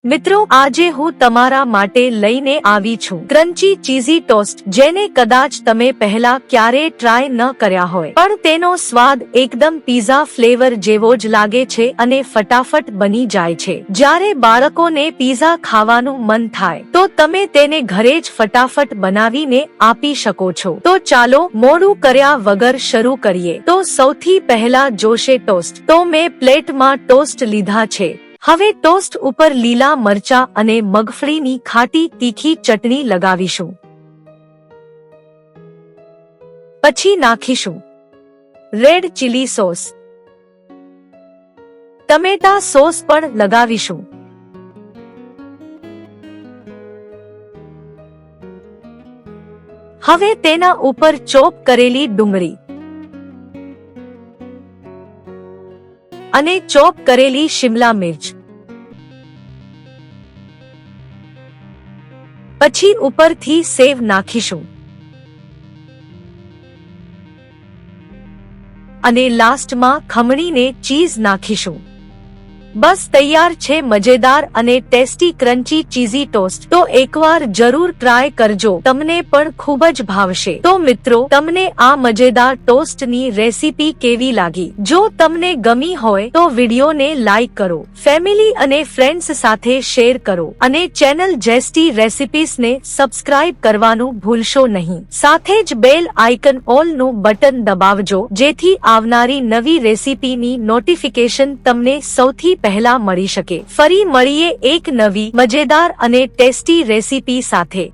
મિત્રો, આજે હું તમારા માટે લઈને આવી છું ક્રન્ચી ચીઝી ટોસ્ટ, જેને કદાચ તમે પહેલા ક્યારેય ટ્રાય ન કર્યા હોય, પણ તેનો સ્વાદ એકદમ પીઝા ફ્લેવર જેવો જ લાગે છે અને ફટાફટ બની જાય છે. જ્યારે બાળકોને પીઝા ખાવાનું મન થાય તો તમે તેને ઘરે જ ફટાફટ બનાવીને આપી શકો છો. તો ચાલો મોડું કર્યા વગર શરૂ કરીએ. તો સૌથી પહેલા જોશે ટોસ્ટ. તો મેં પ્લેટમાં ટોસ્ટ લીધા છે. હવે ટોસ્ટ ઉપર લીલા મરચા અને મગફળીની ખાટી તીખી ચટણી લગાવીશું. પછી નાખીશું રેડ ચીલી સોસ, ટમેટા સોસ પણ લગાવીશું. હવે તેના ઉપર ચોપ કરેલી ડુંગળી અને ચોપ કરેલી શિમલા મિર્ચ, પછી ઉપરથી સેવ નાખીશું અને લાસ્ટમાં ખમણીને ચીઝ નાખીશું. બસ તૈયાર છે મજેદાર અને ટેસ્ટી ક્રન્ચી ચીઝી ટોસ્ટ. તો એકવાર જરૂર ટ્રાય કરજો, તમને પણ ખૂબ જ ભાવશે. તો મિત્રો, તમને આ મજેદાર ટોસ્ટની રેસીપી કેવી લાગી? જો તમને ગમી હોય તો વિડીયોને લાઈક કરો, ફેમિલી અને ફ્રેન્ડ્સ સાથે શેર કરો અને ચેનલ જેસ્ટી રેસિપીસને સબસ્ક્રાઇબ કરવાનું ભૂલશો નહીં. સાથે જ બેલ આઇકન ઓલનું બટન દબાવજો, જેથી આવનારી નવી રેસીપીની નોટિફિકેશન તમને સૌથી પહેલા મળી શકે. ફરી મળીએ એક નવી મજેદાર અને ટેસ્ટી રેસીપી સાથે.